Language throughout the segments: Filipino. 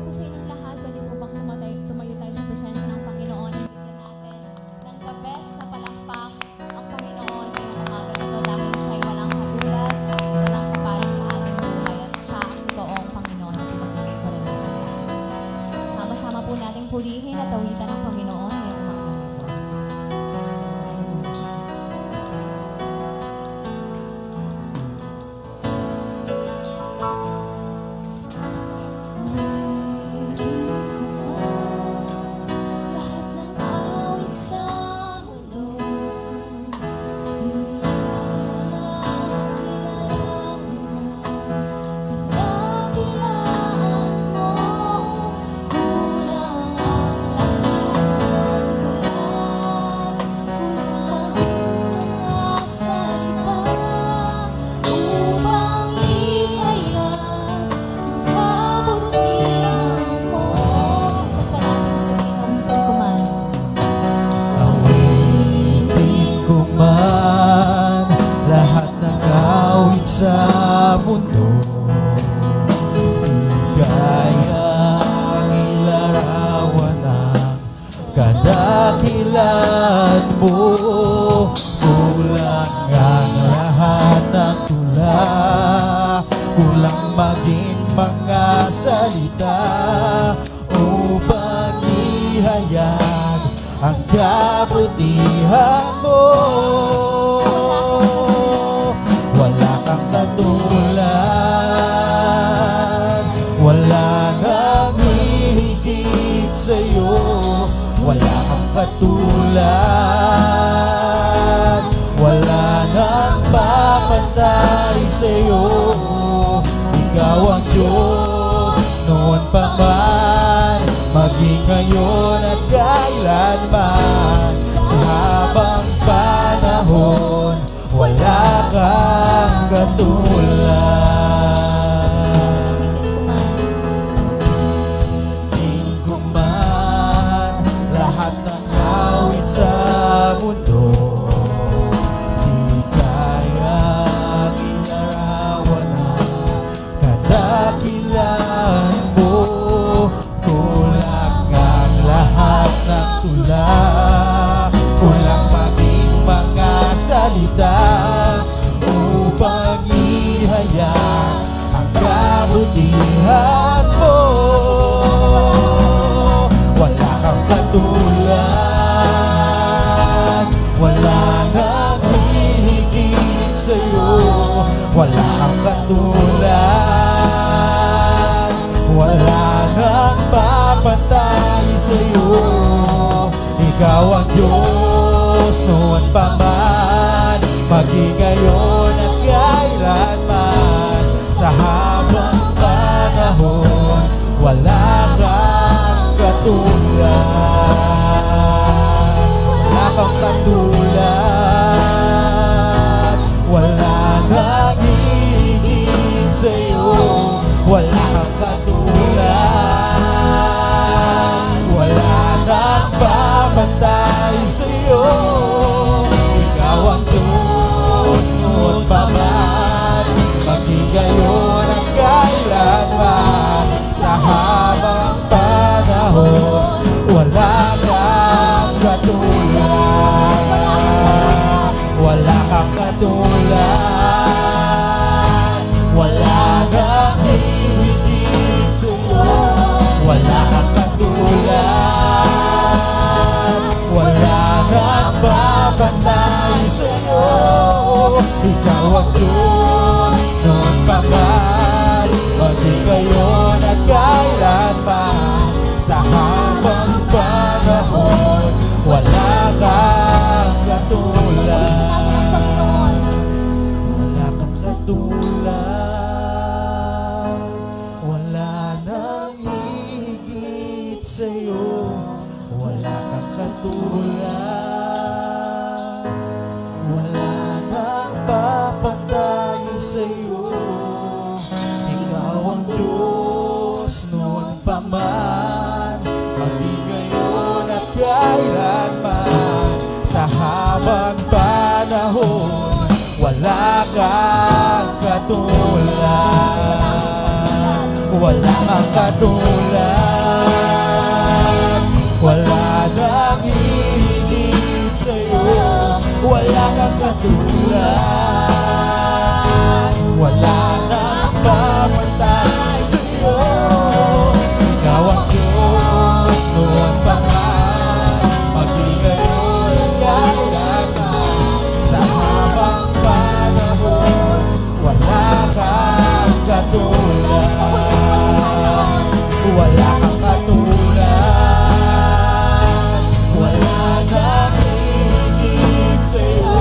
po sa inyong lahat. Pwede po bang tumayo tayo sa presensya ng Panginoon? Bigyan natin ng the best na palakpak ang Panginoon ngayong umaga na ito dahil siya'y walang katulad, walang kapares sa ating buhay at siya ang totoong Panginoon na pinagiging karanasan. Sama-sama po nating purihin at awitan ng Panginoon ngayong umaga na ito. sa mundo, kaya ilarawan ang kadakilan mo. Kulang ang lahat ng tula, kulang maging mga salita upang ihayag ang kabutihan mo. Wala kang katulad, wala nang hihigit sa'yo. Wala kang katulad, wala nang papantay sa'yo. Ikaw ang Diyos noon pa man, maging ngayon at kailanman. Sa habang panahon, wala kang katulad. Tingin ko man lahat ng awit sa mundo, di kayang ilarawan ang kadakilan mo. Kulang ang lahat ng tula, kulang maging mga salita upang ihayag ang kabutihan mo. Wala kang katulad, wala nang hihigit sa'yo. Wala kang katulad, wala nang papantay sa'yo. Ikaw ang Diyos noon pa man, maging ngayon at kailanman. Sa habang panahon, wala kang katulad. Wala kang katulad, wala nang hihigit sa'yo. Wala kang katulad, wala nang papantay sa'yo. Ikaw ang Diyos noon pa man, maging ngayon at kailanman. Sa habang panahon, wala kang katulad. Wala kang katulad, wala nang hihigit sa'yo. Wala kang katulad, wala nang babantay sa'yo. Ikaw ang Diyos noon pa man, maging ngayon at kailanman. Sa habang panahon, wala kang katulad. Wala kang katulad, wala nang higit sa'yo. Wala kang katulad, wala nang papantay sa'yo. Ikaw ang Diyos noon pa man, maging ngayon at kailanman. Sa habang panahon, wala kang katulad. wala kang katulad. Wala nang hihigit sa'yo, wala kang katulad. Wala nang papantay sa'yo. Ikaw ang Diyos noon pa man, maging ngayon at kailanman. Sa habang panahon, wala kang katulad. Sa huling pagkakataon, Wala kang katulad. Wala nang hihigit sa'yo,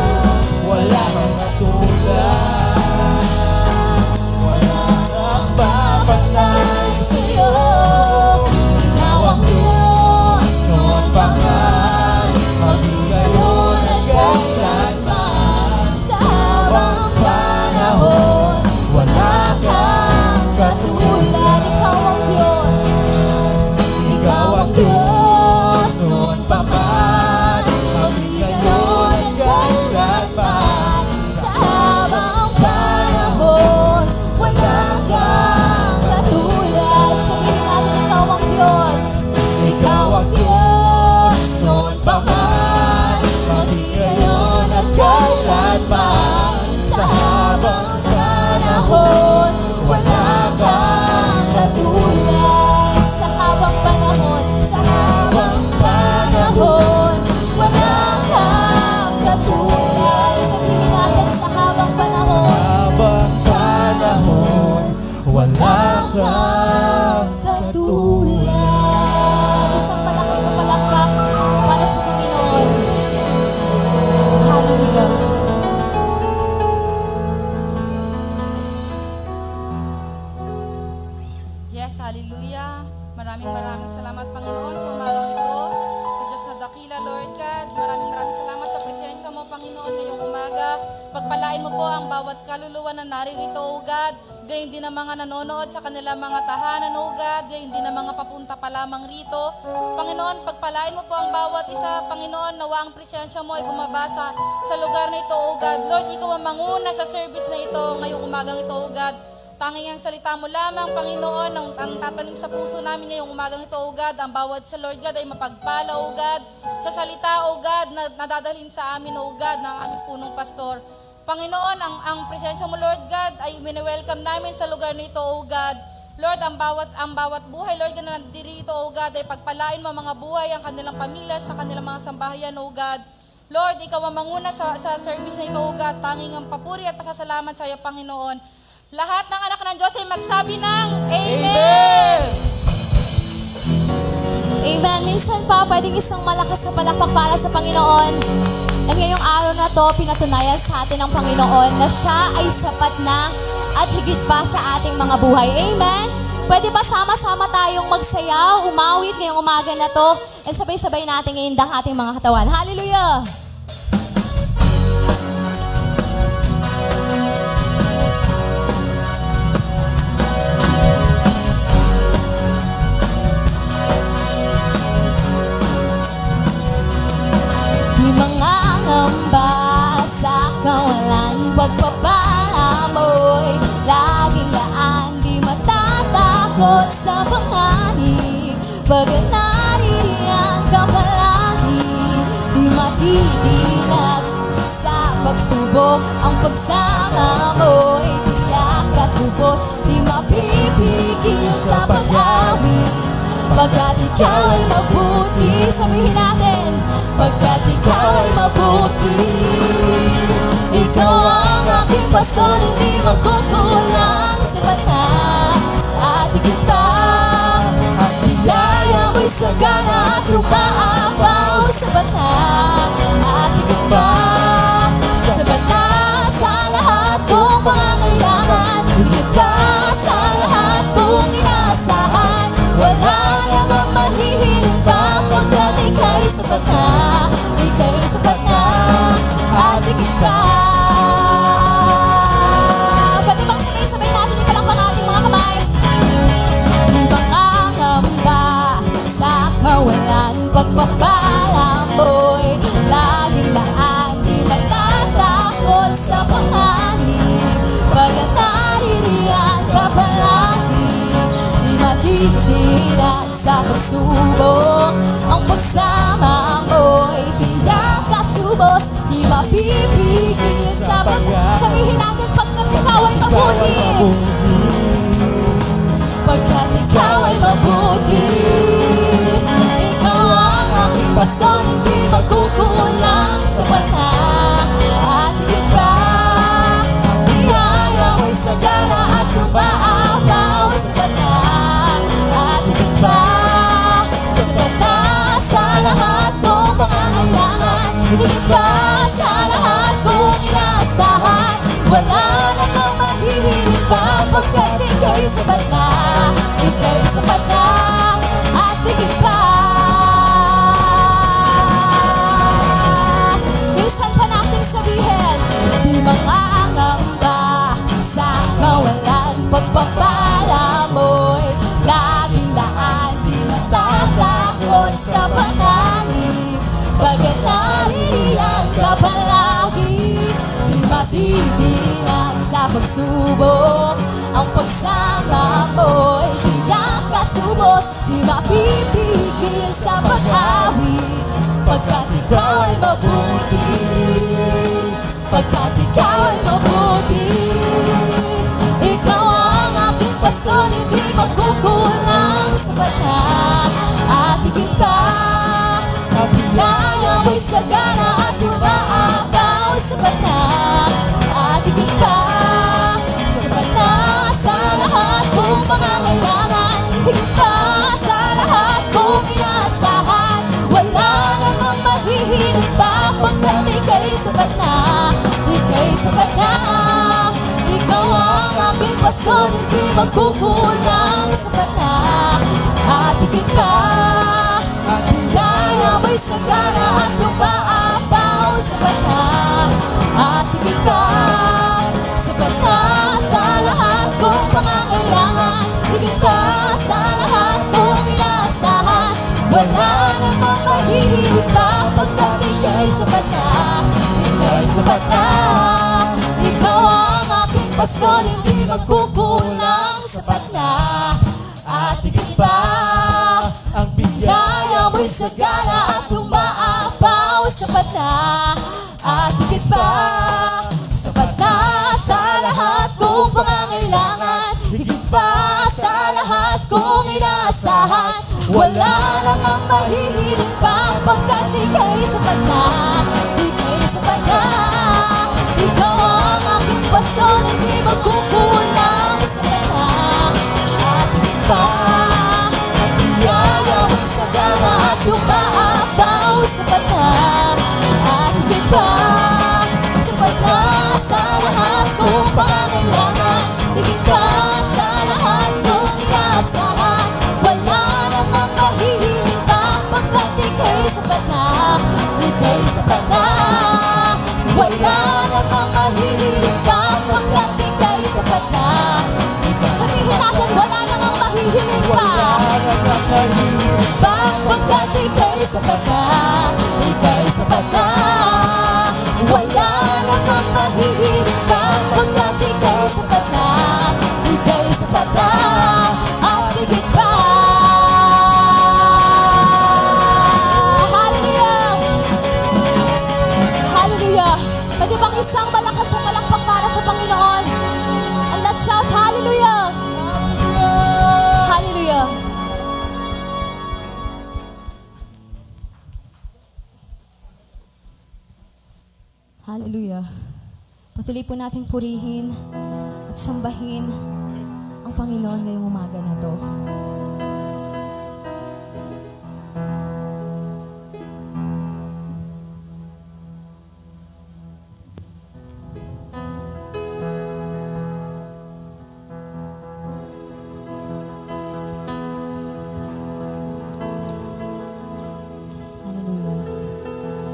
wala kang katulad. Wala nang papantay sa'yo. Ikaw ang Diyos noon pa man, maging ngayon at kailanman. sa habang panahon, Wala kang katulad. ikaw ang Diyos. Ikaw ang Diyos noon pa man, maging ngayon at kailanman. Sa habang panahon, wala kang katulad. Sabihin natin, ikaw ang Diyos. Ikaw ang Diyos noon pa man, maging ngayon at kailanman. Sa habang panahon, wala kang Katulad sa habang panahon, sa habang panahon, wala kang katulad. Sabihin natin, sa habang panahon, habang panahon, wala kang katulad. Isang malakas na palakpak para sa Panginoon. Hallelujah. Yes, hallelujah. Maraming salamat, Panginoon, sa umagang ito. Sa Diyos na dakila, Lord God. Maraming salamat sa presensya mo, Panginoon, ngayong umaga. Pagpalain mo po ang bawat kaluluwa na naririto, O God. Gayon din ang mga nanonood sa kanilang mga tahanan, O God. Gayon din ang mga papunta pa lamang rito. Panginoon, pagpalain mo po ang bawat isa, Panginoon, nawa ang presensya mo ay bumabasa sa lugar na ito, O God. Lord, ikaw ang manguna sa service na ito ngayong umagang ito, O God. Tanging ang salita mo lamang, Panginoon, ang tatanim sa puso namin ngayong umagang ito, O God. Ang bawat sa Lord God ay mapagpala, O God, sa salita, O God, na nadadalhin sa amin, O God, ng aming punong pastor. Panginoon, ang presensya mo, Lord God, ay mini-welcome namin sa lugar nito, O God. Lord, ang bawat buhay, Lord God, na nandirito, O God, ay pagpalain mo mga buhay, ang kanilang pamilya, sa kanilang mga sambahayan, O God. Lord, ikaw ang manguna sa service na ito, O God. Tanging ang papuri at pasasalamat sa iyo, Panginoon. Lahat ng anak ng Diyos ay magsabi ng Amen! Amen. Minsan pa, pwedeng isang malakas na palakpak para sa Panginoon. At ngayong araw na to, pinatunayan sa atin ng Panginoon na siya ay sapat na at higit pa sa ating mga buhay. Amen. Pwede ba sama-sama tayong magsayaw, umawit ngayong umaga na to, at sabay-sabay natin iindang ating mga katawan. Hallelujah! Di mga ngamba sa kawalan, pagpapala mo'y laging laan. Di matatakot sa panganib, pagkat naririyan ka palagi. Di matitinag sa pagsubok, ang pagsama mo'y tiyak at lubos. Di mapipigil sa pag-awit, pagkat ikaw ay mabuti. Sabihin natin, pagkat ikaw ay mabuti. Ikaw ang aking pastor, hindi magkukulang. Sapat na at higit pa, ang biyaya mo'y sagana at umaapaw. Sapat na at higit pa, sapat na sa lahat kong pangangailangan. Higit pa sa lahat kong inaasahan. Wala namang mahihiling pa, pagkat ika'y sapat na, ika'y sapat na, at higit pa. Pwede bang sabay-sabay natin ipalakpak ating mga kamay? Di makakamba sa kawalan, pagpapala mo'y laging laan. Di matatakot sa panganib, pagkat naririyan ka palagi. matitiran sa pagsubok. Ang pagsama mo'y tiyak at lubos, di mapipigil sa sabihin natin pagkat ikaw ay mabuti. Pagkat ikaw ay mabuti, ikaw ang aking pastor, hindi magkukulang sa bata. At higit pa, biyaya mo'y sagana at umaapaw sa bata. At higit pa, sa bata, sa lahat kong pangangailangan. Higit pa, sa lahat kong inaasahan. Wala namang maghihiling pa, pagkat ika'y sapat na. Ika'y sapat na, at higit pa. Minsan pa nating sabihin, di mangangamba sa kawalan. Pagpapala mo'y laging laan, di matatakot sa panganib. Bagay naririyan ka palagi, di matitinag sa pagsubok. Ang pagsama mo'y tiyak at lubos, di mapipigil sa pag-awit. Pagkat ikaw ay mabuti, pagkat ikaw ay mabuti, ikaw ang aking pastor, hindi magkukulang sa bata. At higit pa, ang biyaya mo'y sagana at umaapaw sa bata. At higit pa, sa bata, sa lahat kong pangangailangan. Higit pa, sa lahat kong inaasahan. Wala namang mahihiling pa, pagkat ika'y sapat na. Ika'y sapat na, ikaw ang aking pastor, hindi magkukulang sa bata. At higit pa, biyaya mo'y sagana at umaapaw sa bata. At higit pa, sapat na, sa lahat kong pangangailangan. Higit pa, sa lahat kong inaasahan. Wala namang maghihiling pa, pagkat ika'y sapat na. Ika'y sapat na, ikaw ang aking pastor, hindi magkukulang, sapat na. At higit pa, ang biyaya mo'y sagana at umaapaw sa bata. At higit pa, sapat na, sa lahat kong pangangailangan. Higit pa, sa lahat kong inaasahan. Wala namang mahihiling pa, pagkat ika'y sapat na. Ika'y sapat na, ikaw ang aking pastor, hindi magkukulang sa bata. At higit pa, ang biyaya mo'y sagana at umaapaw sa bata. At higit pa, sapat na, sa lahat kong pangangailangan. Higit pa, sa lahat kong inaasahan. Wala namang mahihiling pa, pagkat ika'y sapat na. Ika'y sapat na, wala namang mahihiling pa, pagkat ika'y sapat na. Sabihin natin, wala namang mahihiling pa, pagkat ika'y sapat na. Ika'y sapat na, wala namang mahihiling pa, pagkat ika'y sapat na. Ika'y sapat na, at higit pa. Hallelujah! Hallelujah! Pwede bang isang malakas na palakpak para sa Panginoon? And let's shout hallelujah! Hallelujah! Hallelujah! Patuloy po nating purihin at sambahin ang Panginoon ngayong umaga na to.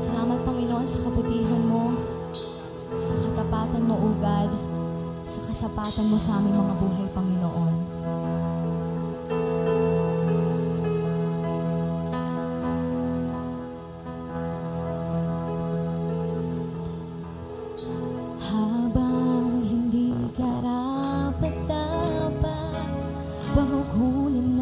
Salamat, Panginoon, sa kabutihan mo, sa katapatan mo, O God, sa kasapatan mo sa aming mga buhay, Panginoon. Habang hindi karapat-dapat, pangungkulin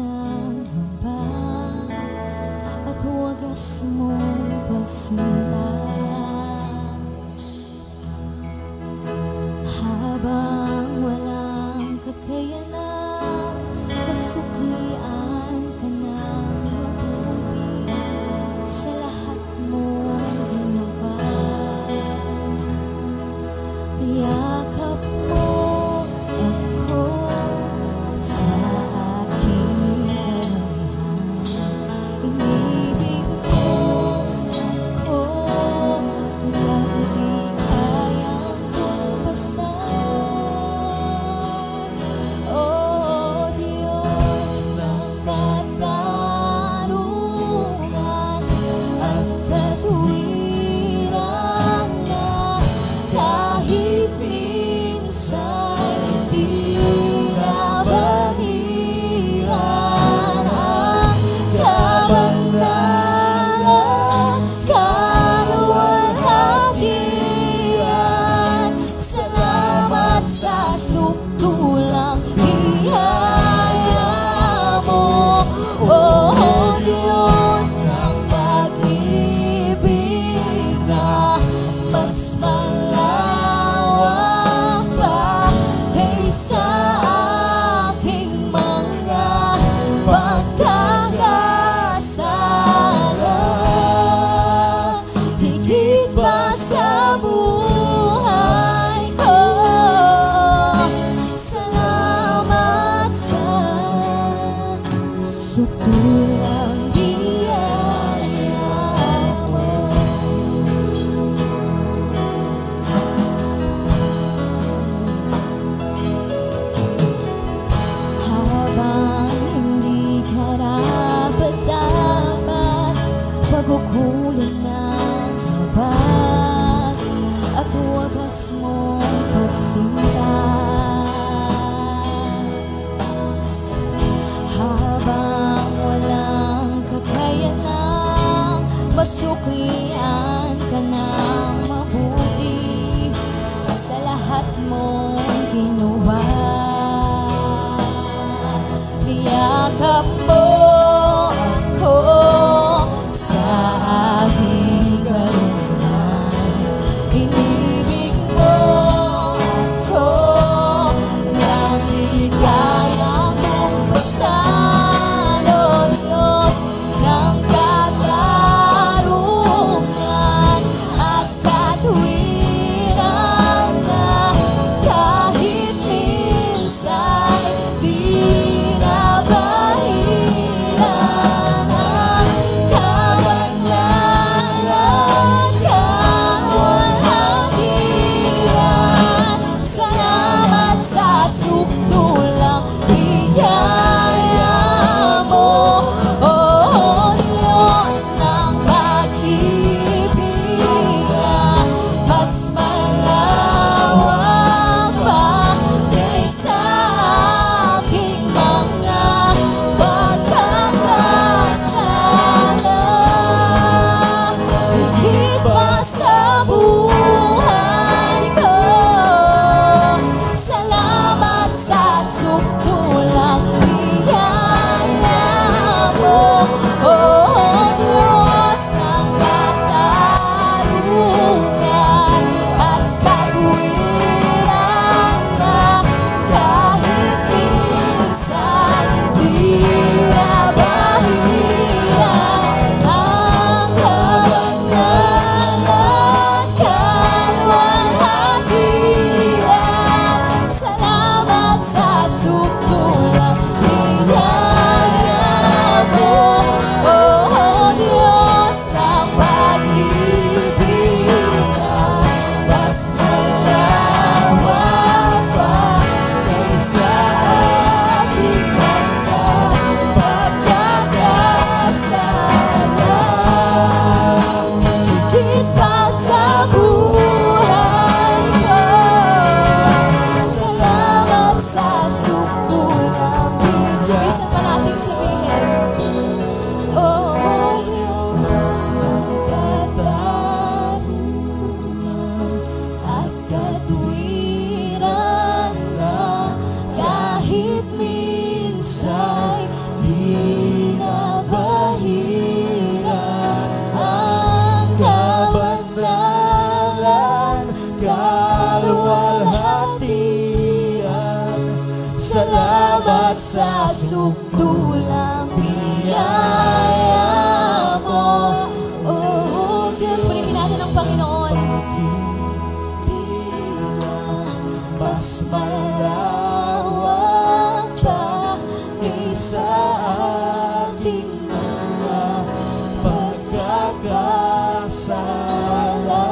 Oh Diyos ng pag-ibig na mas malawak pa kaysa aking mga pagkakasala. Higit pa sa buhay ko, salamat sa sukdulang biyaya mo. Habang hindi karapat-dapat, pagkukulan ng habag at wagas mong pagsinta. Habang walang kakayanang masuklian ka ng mabuti sa lahat mong ginawa. Niyakap mo ako sa aking karunungan. Inibig mo ako nang di kayang buksan, O Diyos ng katarungan at katwiran na kahit minsan di nabahiran ang kabangalan, kawalan. Salamat sa sukdulang biyaya mo, O Diyos ng pag-ibig na mas malawak pa kaysa aking mga pagkakasala. Higit pa sa buhay ko, salamat sa sukdulang biyaya mo, O Diyos ng katarungan at katwiran na kahit minsan di nabahiran ang kabangalan, kaluwalhatian. Salamat sa sukdulang biyaya mo, O Diyos ng pag-ibig na mas malawak pa kaysa ating mga pagkakasala. Higit pa sa buhay ko, salamat sa sukdulang biyaya. Isa pa nating sabihin, O Diyos ng katarungan at katwiran na kahit minsan di nabahiran ang kabandalan, kaluwalhatian. Salamat sa sukdulang biyaya mo, O Diyos. Purihin natin ang Panginoon. Mas malawak pa kaysa ating mga pagkakasala.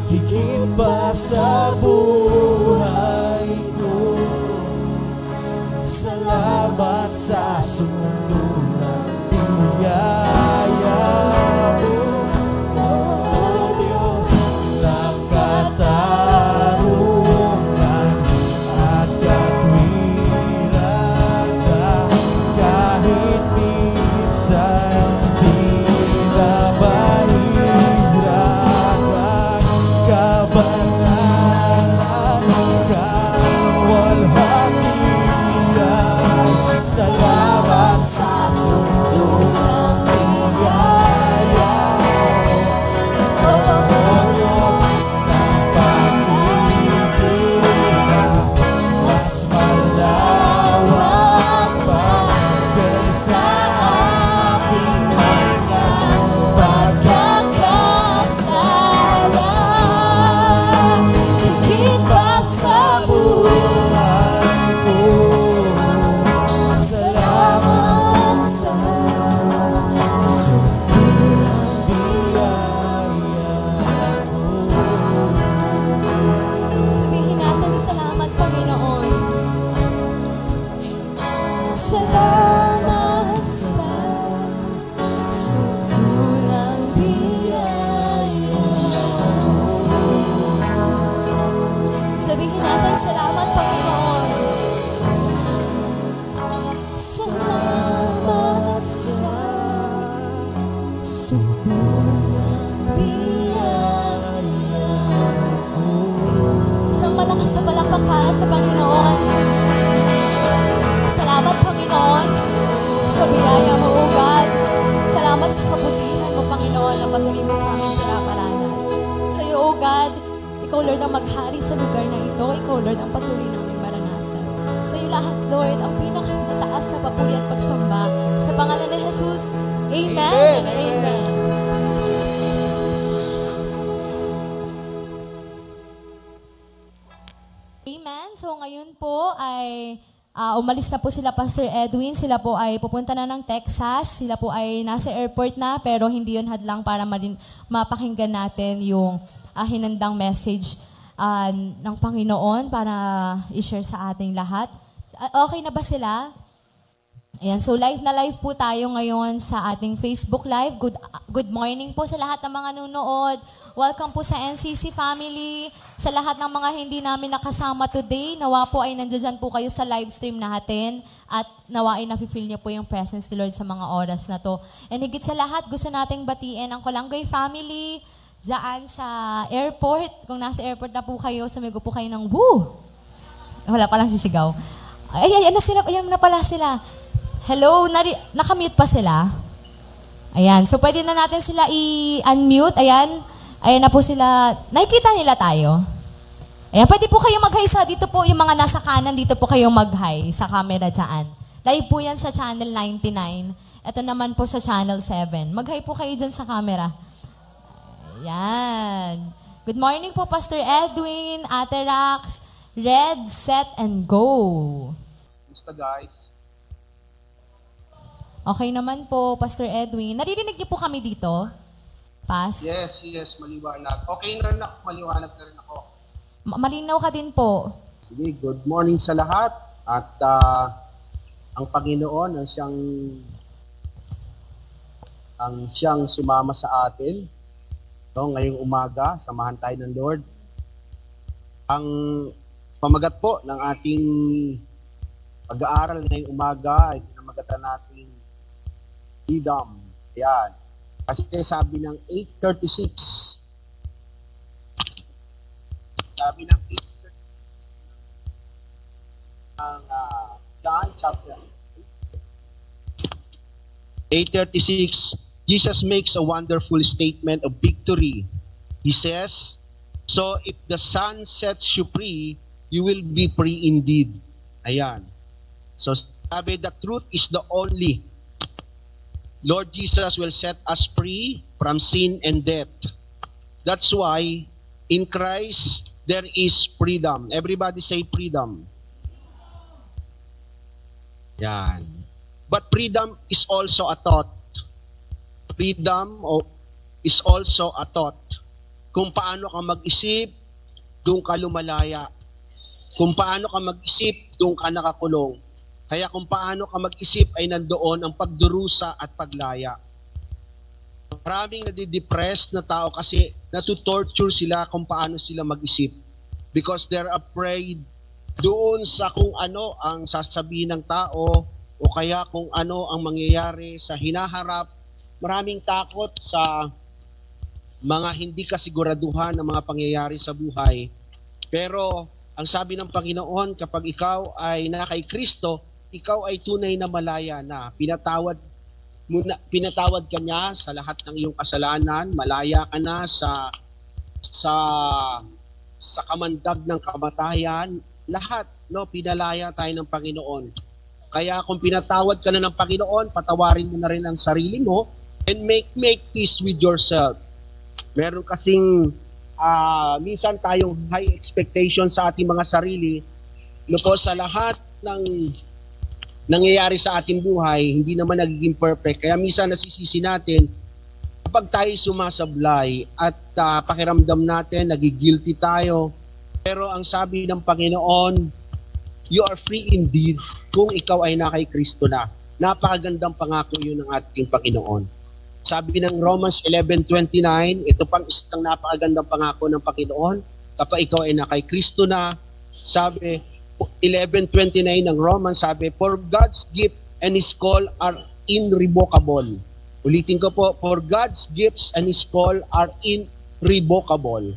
Higit pa sa buhay ko, salamat sa sukdulang biyaya mo, O Diyos ng katarungan at katwiran na kahit minsan di nabahiran ang kabangalan, kaluwalhatian. Salamat Salamat sa sumunang biyaya mo. Sabihin natin, salamat Panginoon. Salamat sa sumunang biyaya mo. Isang malakas na palakpak para sa Panginoon. Salamat Panginoon sa biyaya mo, O God. Salamat sa kabutihan mo, Panginoon, na patuloy mo sa aming pinaparanas. Sa iyo, O God, ikaw, Lord, ang maghari sa lugar na ito. Ikaw, Lord, ang patuloy naming maranasan. Sa iyo lahat, Lord, ang pinakamataas na papuri at pagsamba. Sa pangalan ni Jesus, Amen and Amen. Amen. So ngayon po ay umalis na po sila Pastor Edwin. Sila po ay pupunta na ng Texas. Sila po ay nasa airport na pero hindi yun hadlang para mapakinggan natin yung hinandang message ng Panginoon para i-share sa ating lahat. Okay na ba sila? Ayan, so live na live po tayo ngayon sa ating Facebook Live. Good morning po sa lahat ng mga nanonood. Welcome po sa NCC family. Sa lahat ng mga hindi namin nakasama today, nawa po ay nandiyan po kayo sa live stream natin at nawa ay nafe-feel niyo po yung presence ni Lord sa mga oras na to. And higit sa lahat, gusto nating batiin ang Kolanggoy family dyan sa airport. Kung nasa airport na po kayo, sumigo po kayo ng woo! Wala palang sisigaw. Ayan na pala sila. Hello, nakamute pa sila? Ayan, so pwede na natin sila i-unmute. Ayan na po sila. Nakikita nila tayo? Ayan, pwede po kayo mag-hi sa dito po, yung mga nasa kanan, dito po kayo mag-hi sa camera dyan. Live po yan sa channel 99. Ito naman po sa channel 7. Mag-hi po kayo dyan sa camera. Ayan. Good morning po, Pastor Edwin, Ate Rax, Red, Set, and Go. Kumusta guys? Okay naman po, Pastor Edwin. Naririnig niyo po kami dito? Pas? Yes, maliwanag. Okay na rin ako, maliwanag na rin ako. Malinaw ka din po. Sige, good morning sa lahat. At ang Panginoon ang siyang sumama sa atin. No, ngayong umaga, samahan tayo ng Lord. Ang pamagat po ng ating pag-aaral ngayong umaga ay pinamagatan natin freedom. Yan. Kasi sabi ng 8:36. Sabi ng 8:36 ng John chapter 8:36, Jesus makes a wonderful statement of victory. He says, "So if the Son sets you free, you will be free indeed." Ayan. So sabi, the truth is the only. Lord Jesus will set us free from sin and death. That's why in Christ there is freedom. Everybody say freedom. Yan. But freedom is also a thought. Freedom is also a thought. Kung paano ka mag-isip, doon ka lumalaya. Kung paano ka mag-isip, doon ka nakakulong. Kaya kung paano ka mag-isip ay nandoon ang pagdurusa at paglaya. Maraming nadidepressed na tao kasi natutorture sila kung paano sila mag-isip. Because they're afraid doon sa kung ano ang sasabihin ng tao o kaya kung ano ang mangyayari sa hinaharap. Maraming takot sa mga hindi kasiguraduhan ng mga pangyayari sa buhay. Pero ang sabi ng Panginoon, kapag ikaw ay na kay Kristo, ikaw ay tunay na malaya na. Pinatawad ka niya sa lahat ng iyong kasalanan, malaya ka na sa kamandag ng kamatayan, lahat, no, pinalaya tayo ng Panginoon. Kaya kung pinatawad ka na ng Panginoon, patawarin mo na rin ang sarili mo and make peace with yourself. Meron kasing minsan tayong high expectation sa ating mga sarili, no po, sa lahat ng nangyayari sa ating buhay, hindi naman nagiging perfect. Kaya minsan nasisisi natin, kapag tayo sumasablay at pakiramdam natin, nagigilty tayo. Pero ang sabi ng Panginoon, you are free indeed kung ikaw ay na kay Kristo na. Napakagandang pangako yun ng ating Panginoon. Sabi ng Romans 11:29, ito pang isang napakagandang pangako ng Panginoon, kapag ikaw ay na kay Kristo na, sabi, 11:29 ng Romans, sabi, for God's gift and His call are irrevocable. Ulitin ko po, for God's gifts and His call are irrevocable.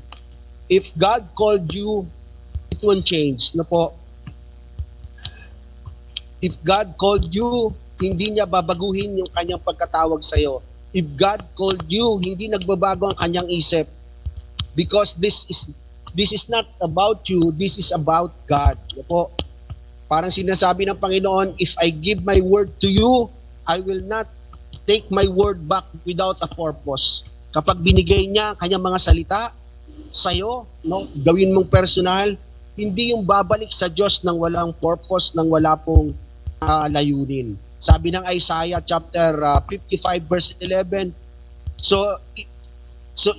If God called you, it won't change. No po? If God called you, hindi niya babaguhin yung kanyang pagkatawag sa iyo. If God called you, hindi nagbabago ang kanyang isip. Because this is not about you, this is about God. No po? Parang sinasabi ng Panginoon, if I give my word to you, I will not take my word back without a purpose. Kapag binigay niya ang kanyang mga salita sa'yo, no, gawin mong personal, hindi yung babalik sa Diyos nang walang purpose, nang wala pong layunin. Sabi ng Isaiah chapter 55 verse 11, so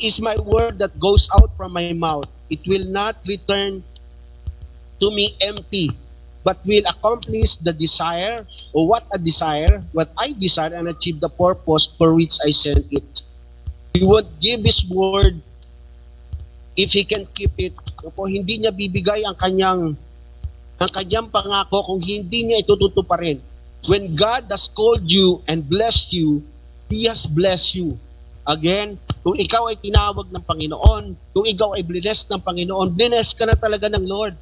is my word that goes out from my mouth, it will not return to me empty, but will accomplish the desire, or what I desire, and achieve the purpose for which I sent it. He would give His word if He can keep it. Opo, hindi niya bibigay ang kanyang pangako kung hindi niya itututuparin. When God has called you and blessed you, He has blessed you. Again, kung ikaw ay tinawag ng Panginoon, kung ikaw ay blessed ng Panginoon, blessed ka na talaga ng Lord.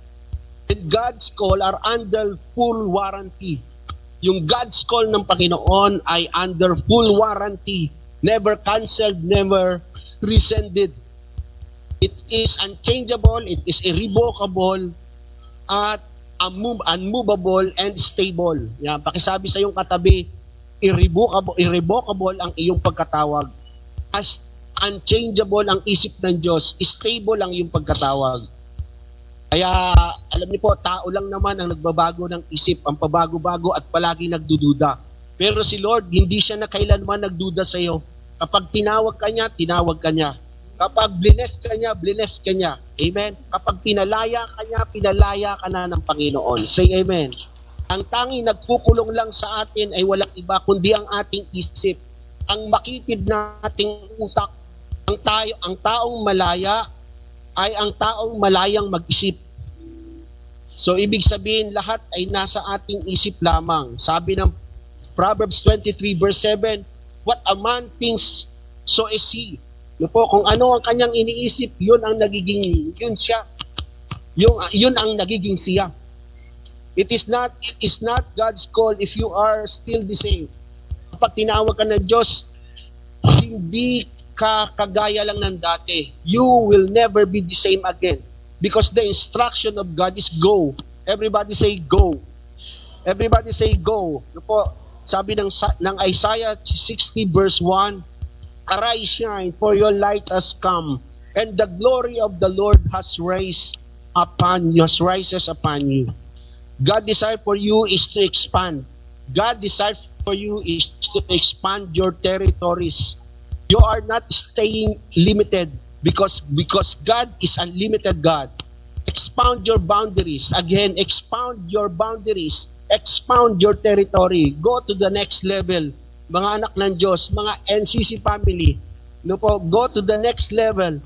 And God's call are under full warranty. Yung God's call ng Panginoon ay under full warranty. Never canceled, never rescinded. It is unchangeable, it is irrevocable, at unmovable and stable. Yan, pakisabi sa iyong katabi, irrevocable ang iyong pagkatawag. As unchangeable ang isip ng Diyos, stable ang iyong pagkatawag. Kaya, alam niyo po, tao lang naman ang nagbabago ng isip, ang pabago-bago at palagi nagdududa. Pero si Lord, hindi siya na kailanman nagduda sa iyo. Kapag tinawag ka niya, tinawag ka niya. Kapag bless ka niya. Amen? Kapag pinalaya ka na ng Panginoon. Say amen. Ang tanging nagkukulong lang sa atin ay walang iba kundi ang ating isip. Ang makitid nating utak. Ang taong malaya ay ang taong malayang mag-isip. So, ibig sabihin, lahat ay nasa ating isip lamang. Sabi ng Proverbs 23 verse 7, what a man thinks, so is he. Po, kung ano ang kanyang iniisip, yun ang nagiging siya. Yun ang nagiging siya. It is not God's call if you are still the same. Kapag tinawag ka ng Diyos, hindi ka kagaya lang ng dati. You will never be the same again. Because the instruction of God is go. Everybody say go. Everybody say go. Po, sabi ng Isaiah 60 verse 1, arise, shine, for your light has come, and the glory of the Lord has rises upon you. God desire for you is to expand. God desire for you is to expand your territories. You are not staying limited because God is unlimited God. Expound your boundaries. Again, expound your boundaries. Expound your territory. Go to the next level. Mga anak ng Diyos, mga NCC family, go to the next level.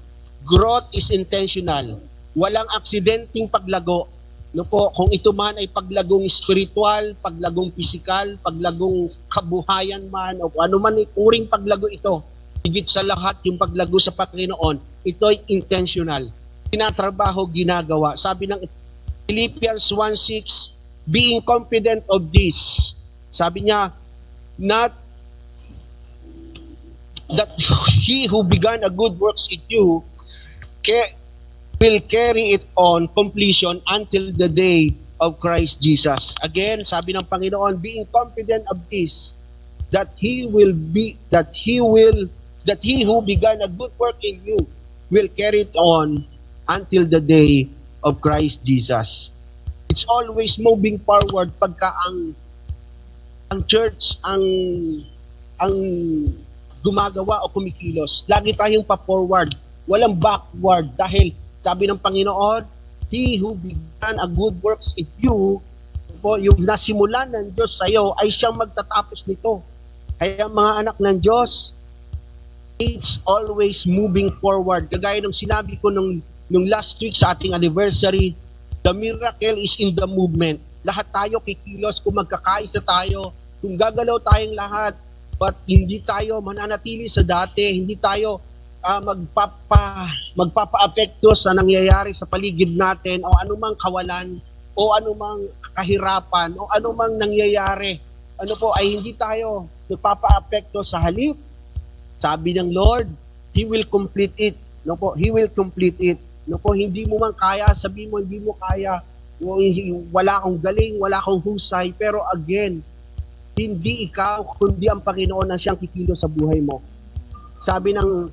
Growth is intentional. Walang aksidenteng paglago. Kung ito man ay paglagong spiritual, paglagong physical, paglagong kabuhayan man, o ano man uring paglago ito, higit sa lahat yung paglago sa Panginoon, ito ay intentional. Tinatrabaho, ginagawa. Sabi ng Philippians 1:6, being confident of this. Sabi niya, not that he who began a good works in you will carry it on completion until the day of Christ Jesus. Again, sabi ng Panginoon, being confident of this, that he who began a good work in you will carry it on until the day of Christ Jesus. It's always moving forward pagka ang church ang gumagawa o kumikilos. Lagi tayong pa-forward. Walang backward. Dahil, sabi ng Panginoon, he who began a good works in you po, yung nasimulan ng Diyos sa iyo ay siyang magtatapos nito. Kaya mga anak ng Diyos, it's always moving forward. Kagaya ng sinabi ko nung last week sa ating anniversary, the miracle is in the movement. Lahat tayo kikilos kung magkakaisa tayo, kung gagalaw tayong lahat, but hindi tayo mananatili sa dati, hindi tayo magpapa-apekto sa nangyayari sa paligid natin o anumang kawalan o anumang kahirapan o anumang nangyayari. Ano po, ay hindi tayo magpapa-apekto sa halip. Sabi ng Lord, He will complete it. No po, He will complete it. No po, hindi mo man kaya, sabi mo hindi mo kaya, wala kang galing, wala kang husay, pero again, hindi ikaw, kundi ang Panginoon na siyang kikilos sa buhay mo. Sabi ng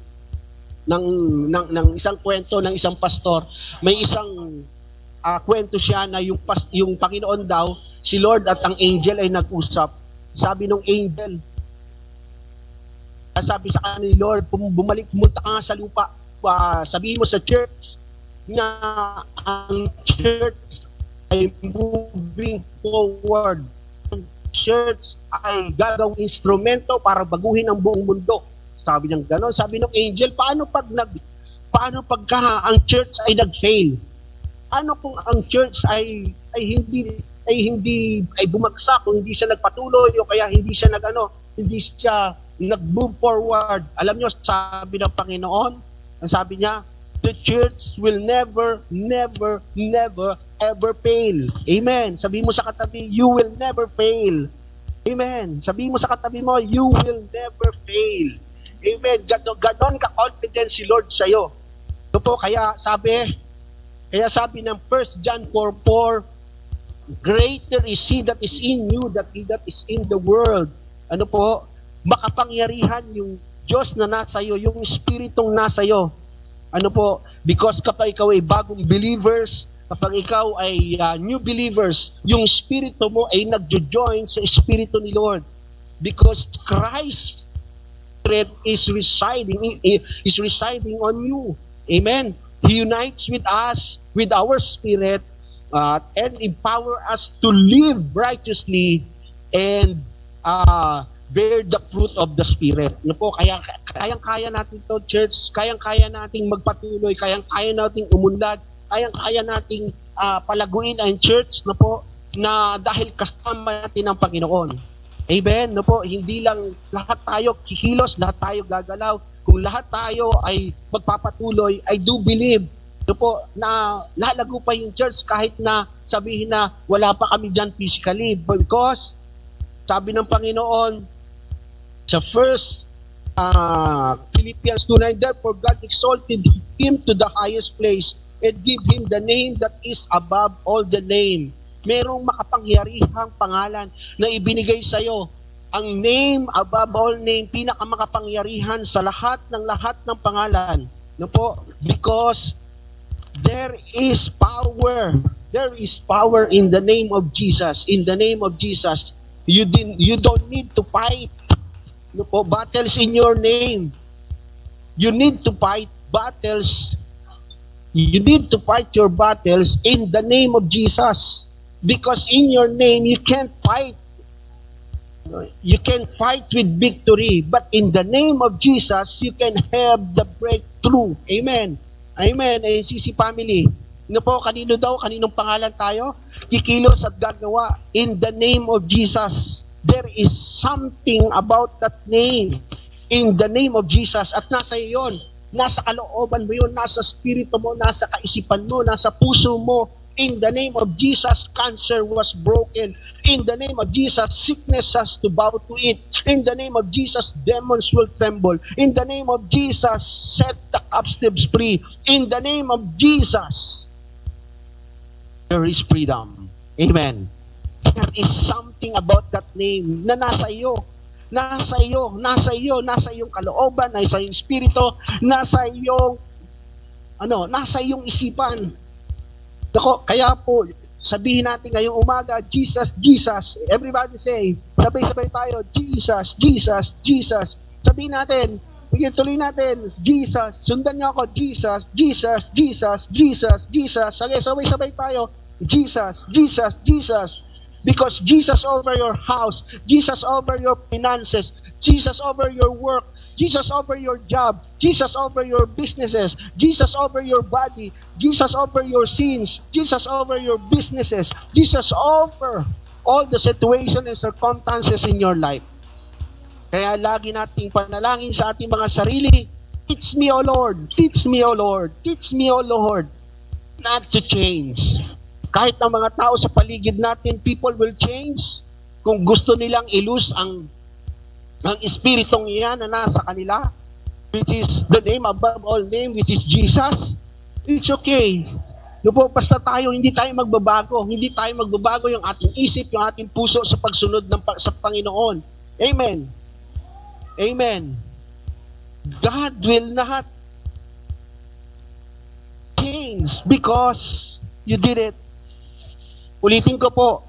isang kwento ng isang pastor, may isang kwento siya na yung Panginoon daw, si Lord at ang angel ay nag-usap. Sabi ng angel, sabi sa kanila ni Lord, pumunta ka nga sa lupa, sabihin mo sa church na ang church ay moving forward. Ang church ay gagawing instrumento para baguhin ang buong mundo. Sabi niya gano'n. Sabi ng angel, paano pagka ang church ay nag-fail? Ano kung ang church ay hindi bumagsak, kung hindi siya nagpatuloy o kaya hindi siya nag-move forward? Alam niyo, sabi ng Panginoon, ang sabi niya, the church will never ever fail. Amen. Sabi mo sa katabi, you will never fail. Amen. Sabi mo sa katabi mo, you will never fail. Amen. Ganon ka-confident si Lord sa'yo. Ito po, kaya sabi ng 1 John 4:4, greater is He that is in you than He that is in the world. Ano po? Makapangyarihan yung Diyos na nasa iyo, yung Espiritong nasa iyo. Ano po? Because kapag ikaw ay bagong believers, kapag ikaw ay new believers, yung Espiritu mo ay nagjo-join sa Espiritu ni Lord. Because Christ Spirit is residing on you. Amen. He unites with us, with our spirit, and empower us to live righteously and bear the fruit of the Spirit. Ano po, kayang-kaya natin to, church, kayang-kaya nating magpatuloy, kayang-kaya nating umunlad, kayang-kaya nating palaguin ang church, no po, na dahil kasama natin ang Panginoon. Amen? No po, hindi lang lahat tayo kikilos, lahat tayo gagalaw. Kung lahat tayo ay magpapatuloy, I do believe, no po, na lalago pa yung church kahit na sabihin na wala pa kami dyan physically. Because, sabi ng Panginoon, sa first Philippians 2:9, therefore God exalted Him to the highest place and give Him the name that is above all the name. Merong makapangyarihang pangalan na ibinigay sa iyo. Ang name above all name, pinakamakapangyarihan sa lahat ng pangalan. No po? Because there is power. There is power in the name of Jesus. In the name of Jesus. You don't need to fight. No po? Battles in your name. You need to fight battles. You need to fight your battles in the name of Jesus. Because in your name, you can't fight. You can fight with victory. But in the name of Jesus, you can have the breakthrough. Amen. Amen. ACC family. Ano po, kaninong pangalan tayo? Kikilos at gagawa. In the name of Jesus. There is something about that name. In the name of Jesus. At nasa iyon. Nasa kalooban mo yun. Nasa spirito mo. Nasa kaisipan mo. Nasa puso mo. In the name of Jesus, cancer was broken. In the name of Jesus, sickness has to bow to it. In the name of Jesus, demons will tremble. In the name of Jesus, set the captives free. In the name of Jesus, there is freedom. Amen. There is something about that name na nasa iyo. Nasa iyong kalooban, nasa iyong spirito, nasa iyong isipan. Kaya po, sabihin natin ngayong umaga, Jesus, Jesus. Everybody say, sabay-sabay tayo, Jesus, Jesus, Jesus. Sabihin natin, tuloy natin, Jesus. Sundan niyo ako, Jesus, Jesus, Jesus, Jesus, Jesus. Sabay-sabay tayo, Jesus, Jesus, Jesus. Because Jesus over your house, Jesus over your finances, Jesus over your work, Jesus over your job, Jesus over your businesses, Jesus over your body, Jesus over your sins, Jesus over your businesses, Jesus over all the situation and circumstances in your life. Kaya lagi nating panalangin sa ating mga sarili, teach me, O Lord, teach me, O Lord, teach me, O Lord, not to change. Kahit ang mga tao sa paligid natin, people will change. Kung gusto nilang ilus ang espiritong iyan na nasa kanila, which is the name above all name, which is Jesus, it's okay. No po, basta tayo, hindi tayo magbabago. Hindi tayo magbabago yung ating isip, yung ating puso sa pagsunod sa Panginoon. Amen. Amen. God will not change because you did it. Ulitin ko po,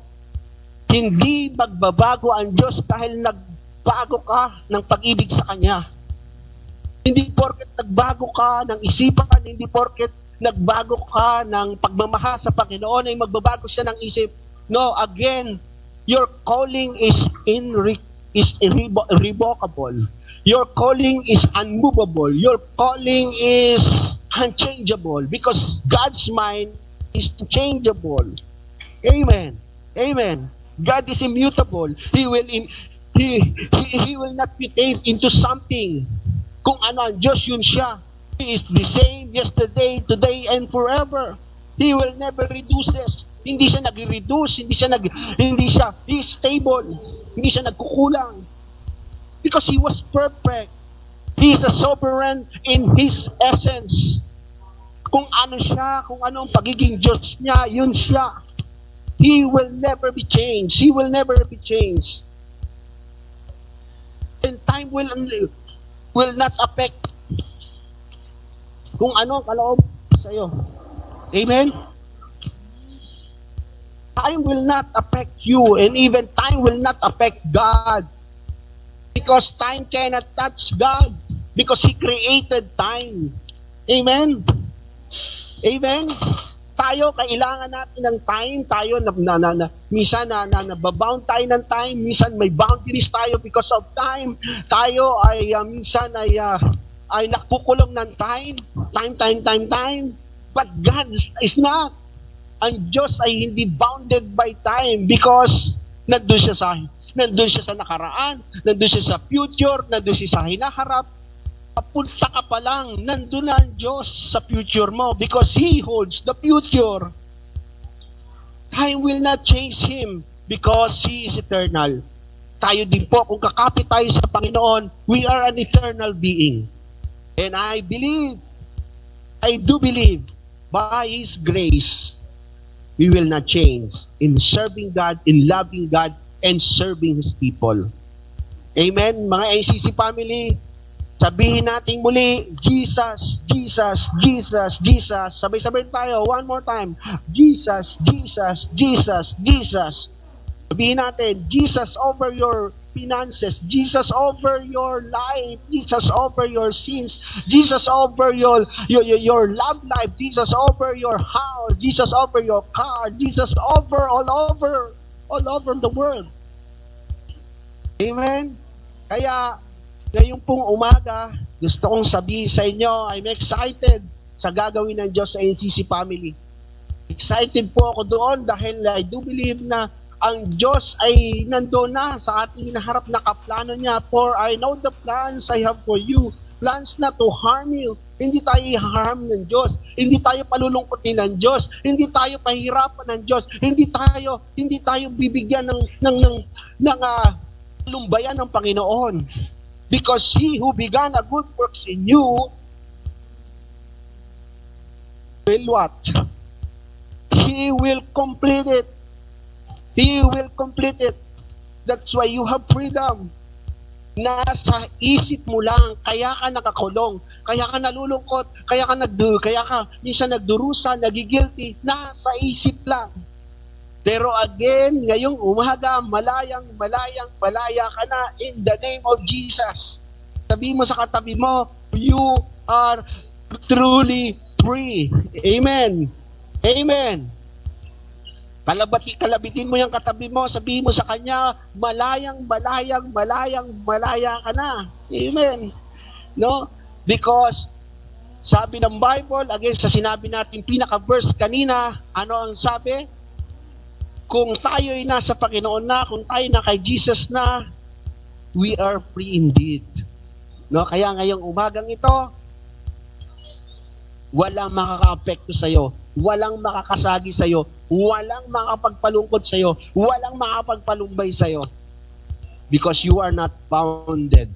hindi magbabago ang Diyos dahil nagbago ka ng pag-ibig sa Kanya. Hindi porket nagbago ka ng isipan, hindi porket nagbago ka ng pagmamahal sa Panginoon ay magbabago siya ng isip. No, again, your calling is irrevocable. Your calling is unmovable. Your calling is unchangeable because God's mind is changeable. Amen. Amen. God is immutable. He will not mutate into something. Kung ano ang Diyos, yun siya. He is the same yesterday, today, and forever. He will never reduce this. Hindi siya nag-reduce, he is stable. Hindi siya nagkukulang. Because He was perfect. He is a sovereign in His essence. Kung ano siya, kung ano ang pagiging Diyos niya, yun siya. He will never be changed. He will never be changed. And time will not affect kung ano ang kaloob sa'yo. Amen? Time will not affect you, and even time will not affect God. Because time cannot touch God. Because He created time. Amen? Amen? Tayo, kailangan natin ng time. Tayo, minsan nababound tayo ng time. Minsan may boundaries tayo because of time. Tayo ay minsan ay nakukulong ng time. Time. But God is not. Ang Diyos ay hindi bounded by time because nandun siya sa nakaraan, nandun siya sa future, nandun siya sa hinaharap. Papunta ka pa lang, nandun na ang Diyos sa future mo because He holds the future. Time will not change Him because He is eternal. Tayo din po, kung kakapit tayo sa Panginoon, we are an eternal being. And I do believe, by His grace, we will not change in serving God, in loving God, and serving His people. Amen? Mga ACC family, sabihin natin muli, Jesus, Jesus, Jesus, Jesus. Sabay-sabay tayo, one more time. Jesus, Jesus, Jesus, Jesus. Sabihin natin, Jesus over your finances, Jesus over your life, Jesus over your sins, Jesus over your love life, Jesus over your house, Jesus over your car, Jesus over all over the world. Amen? Kaya, ngayong pong umaga, gusto kong sabihin sa inyo, I'm excited sa gagawin ng Diyos sa NCC family. Excited po ako doon dahil I do believe na ang Diyos ay nandoon na sa ating hinaharap na kaplano niya. For I know the plans I have for you, plans not to harm you. Hindi tayo i-harm ng Diyos. Hindi tayo palulungkotin ng Diyos. Hindi tayo pahirapan ng Diyos. Hindi tayo bibigyan ng lumbayan ng Panginoon. Because He who began a good works in you will what? He will complete it. He will complete it. That's why you have freedom. Nasa isip mo lang, kaya ka nakakulong, kaya ka nalulungkot, kaya ka minsan nagdurusa, nagigilty, nasa isip lang. Pero again, ngayong umaga, malaya ka na in the name of Jesus. Sabi mo sa katabi mo, you are truly free. Amen. Amen. Kalabitin mo yung katabi mo, sabihin mo sa kanya, malaya ka na. Amen. No? Because, sabi ng Bible, again, sa sinabi natin, pinaka-verse kanina, ano ang sabi? Kung tayo'y nasa Panginoon na, kung tayo na kay Jesus na, we are free indeed. No? Kaya ngayong umagang ito, walang makaka-apekto sa'yo, walang makakasagi sa'yo, walang makapagpalungkot sa'yo, walang makapagpalumbay sa'yo. Because you are not bounded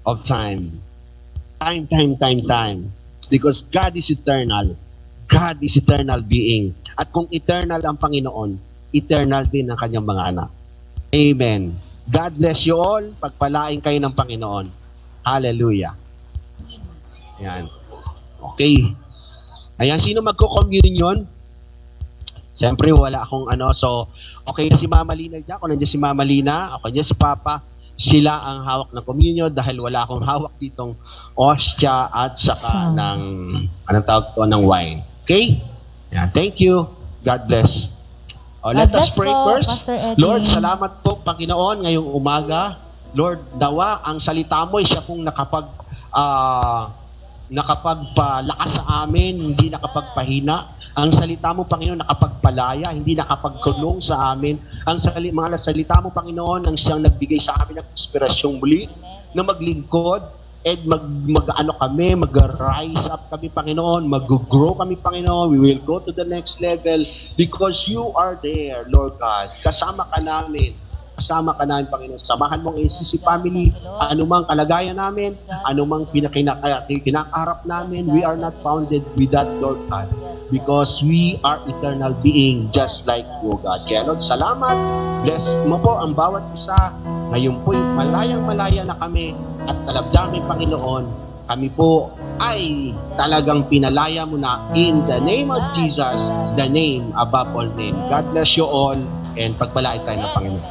of time. Time. Because God is eternal. God is eternal being. At kung eternal ang Panginoon, eternal din ang kanyang mga anak. Amen. God bless you all. Pagpalain kayo ng Panginoon. Hallelujah. Yan. Okay. Ayan, sino magko-communion? Siyempre, wala akong ano. So, okay na si Mama Lina dyan. Kung nandiyan si Mama Lina, ako nandiyan si Papa, sila ang hawak ng communion dahil wala akong hawak ditong ostya at saka ng, anong tawag to, ng wine. Okay? Yeah, thank you. God bless. Let us pray first. Lord, salamat po, Panginoon, ngayong umaga. Lord, dawa, ang salita mo, siya pong nakapagpalakas sa amin, hindi nakapagpahina. Ang salita mo, Panginoon, nakapagpalaya, hindi nakapagkulong sa amin. Ang mga salita mo, Panginoon, ang siyang nagbigay sa amin ng inspirasyong muli na maglingkod and mag-rise up kami, Panginoon, mag-grow kami, Panginoon. We will go to the next level because you are there, Lord God. Kasama ka namin, Panginoon. Samahan mo ang ACC family, anumang kalagayan namin, anumang kinakaharap namin, we are not bounded with that, Lord God. Because we are eternal being just like you, God. Kaya Lord, salamat. Bless mo po ang bawat isa. Ngayon po, malayang-malaya na kami at talabdamin, Panginoon. Kami po ay talagang pinalaya mo na in the name of Jesus, the name above all name. God bless you all and pagpalain tayo ng Panginoon.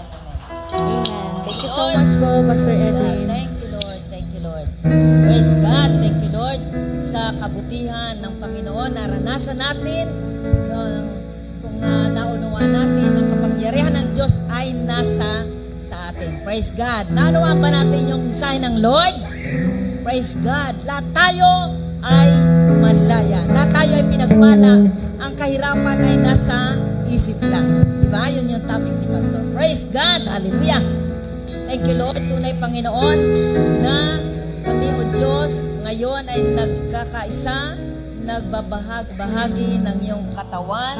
Amen. Thank you so much po, Pastor Edwin. Thank you, Lord. Thank you, Lord. Praise God. Thank you, Lord, sa kabutihan ng Panginoon. Naranasan natin kung naunawaan natin ang kapangyarihan ng Diyos ay nasa sa atin. Praise God. Naunawaan ba natin yung mensahe ng Lord? Praise God. Lahat tayo ay malaya. Lahat tayo ay pinagpala. Ang kahirapan ay nasa isip lang. Diba? Yun yung topic ni Pastor. Praise God. Hallelujah. Thank you, Lord. Tunay, Panginoon, na kami, O Diyos, ngayon ay nagkakaisa, nagbabahagi ng iyong katawan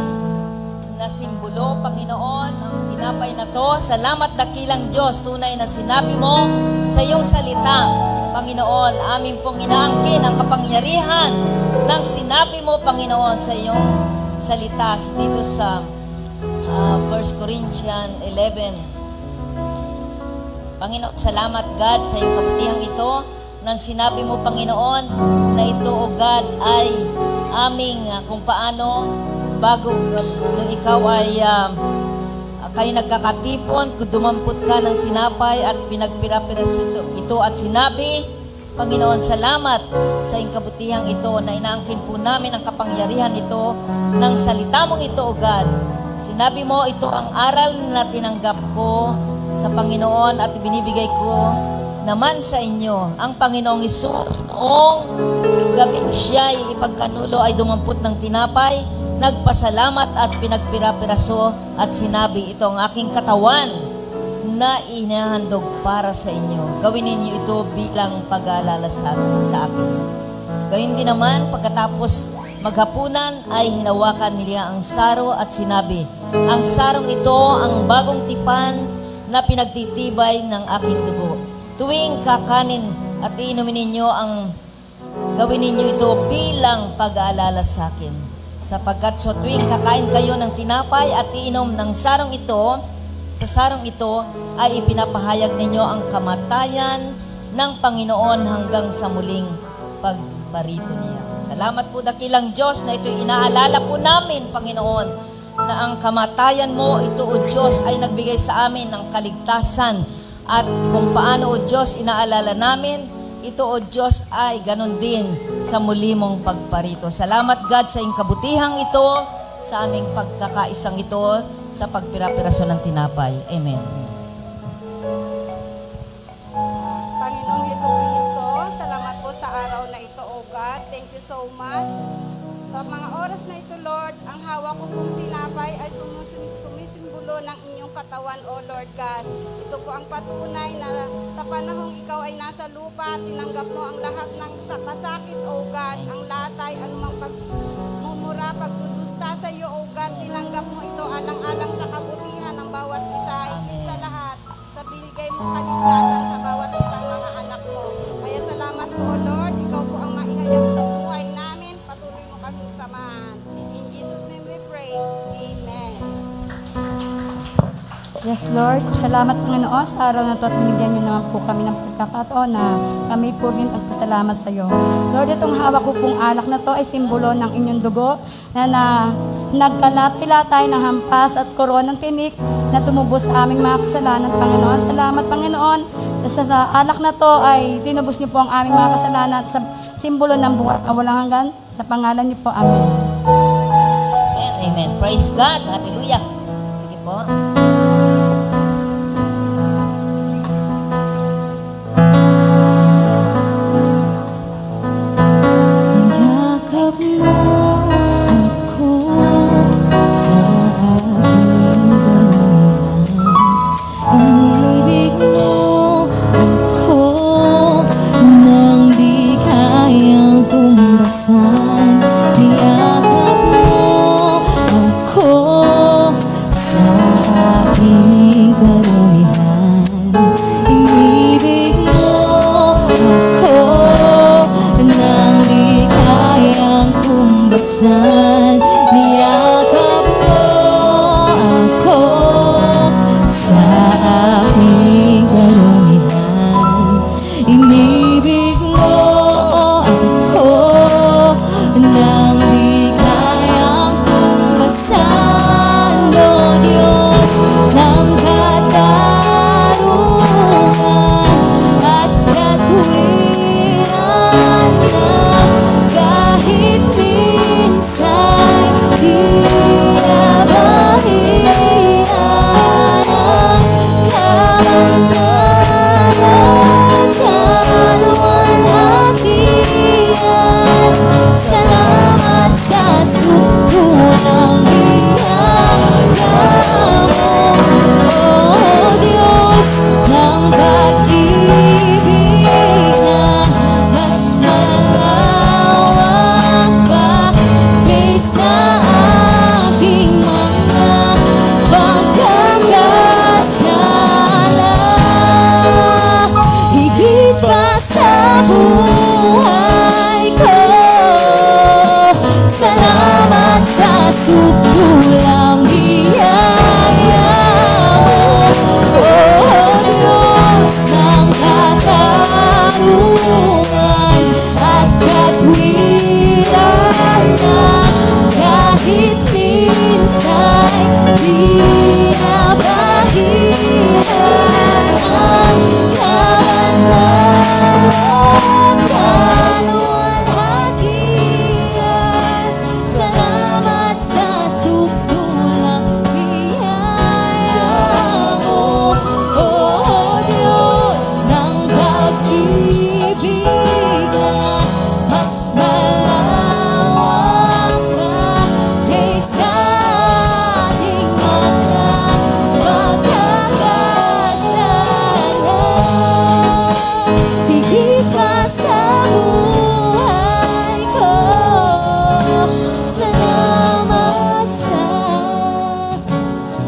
na simbolo, Panginoon, ang tinapay na to. Salamat dakilang Diyos. Tunay na sinabi mo sa iyong salita, Panginoon, amin pong inaangkin ang kapangyarihan ng sinabi mo, Panginoon, sa iyong salita dito sa 1 Corinthians 11. Panginoon, salamat God sa iyong kabutihang ito nang sinabi mo, Panginoon, na ito, O God, ay aming kung paano bago nung ikaw ay kayo nagkakatipon, kung dumampot ka ng tinapay at pinagpira-piras ito at sinabi, Panginoon, salamat sa iyong kabutihang ito na inaangkin po namin ang kapangyarihan ito ng salita mong ito, O God. Sinabi mo, ito ang aral na tinanggap ko sa Panginoon at binibigay ko naman sa inyo. Ang Panginoong Hesus, noong gabing siya'y ipagkanulo ay dumampot ng tinapay, nagpasalamat at pinagpira-piraso at sinabi, ito ang aking katawan na inahandog para sa inyo. Gawin ninyo ito bilang pag-aalala sa akin. Gayun din naman, pagkatapos maghapunan ay hinawakan nila ang saro at sinabi, ang sarong ito ang bagong tipan na pinagtitibay ng aking dugo. Tuwing kakanin at iinumin ninyo gawin ninyo ito bilang pag-aalala sa akin. Sapagkat so tuwing kakain kayo ng tinapay at iinom ng sarong ito, sa sarong ito ay ipinapahayag ninyo ang kamatayan ng Panginoon hanggang sa muling pagparito niya. Salamat po dakilang Diyos na ito'y inaalala po namin, Panginoon, na ang kamatayan mo, ito o Diyos, ay nagbigay sa amin ng kaligtasan. At kung paano o Diyos inaalala namin, ito o Diyos ay ganon din sa muli mong pagparito. Salamat God sa iyong kabutihang ito sa aming pagkakaisang ito sa pagpira-pirasyon ng tinapay. Amen. Panginoong Jesucristo, salamat po sa araw na ito, O God. Thank you so much. Sa mga oras na ito, Lord, ang hawak ko pong tinapay ay sumisimbolo ng inyong katawan, O Lord God. Ito po ang patunay na sa panahong ikaw ay nasa lupa, tinanggap mo ang lahat ng sakasakit, O God, ang latay, anumang pagmumura, pagdudusta sa iyo, O God, tinanggap mo ito alang-alang sa kabutihan ng bawat isa, higit sa lahat, sa binigay mo kaligtasan sa bawat isang mga anak mo. Kaya salamat po, O Lord, ikaw po ang maihayag sa buhay namin, patuloy mo kaming samahan. In Jesus' name we pray, Amen. Yes, Lord. Salamat, Panginoon, sa araw na ito at binigyan niyo naman po kami ng pagkakataon na kami po rin ang pasalamat sa iyo. Lord, itong hawak ko pong alak na to ay simbolo ng inyong dugo na nagkalatay-latay ng hampas at koronang tinik na tumubos sa aming mga kasalanan, Panginoon. Salamat, Panginoon. Sa alak na to ay tinubos niyo po ang aming mga kasalanan at sa simbolo ng buhay na walang hanggan. Sa pangalan niyo po, Amen. Amen. Amen. Praise God. Hallelujah. Sige po. Yakap mo ako sa aking kanuhan. Inibig mo ako nang di kayang tumbasan. Niyakap mo ako sa aking karumihan. Inibig mo ako nang di kayang tumbasan. Niyakap mo ako sa aking karumihan. Inibig mo ako nang di kayang tumbasan. O Diyos ng katarungan at katwiran na kahit minsan di nabahiran ang kamanghalan, kaluwalhatian. Salamat sa sukulang biyaya mo, O Diyos ng pag-ibig na mas malawak pa kaysa aking mga pagkakasala. Higit pa sa buhay ko, salamat sa sukulang biyaya mo, O Diyos ng katarungan at katwiran na kahit minsan di nabahiran ang kamanghalan, kaluwalhatian. Salamat sa sukulang biyaya mo, O Diyos ng pag-ibig na mas malawak pa kaysa ating mga pagkakasala. Higit pa sa buhay ko, salamat sa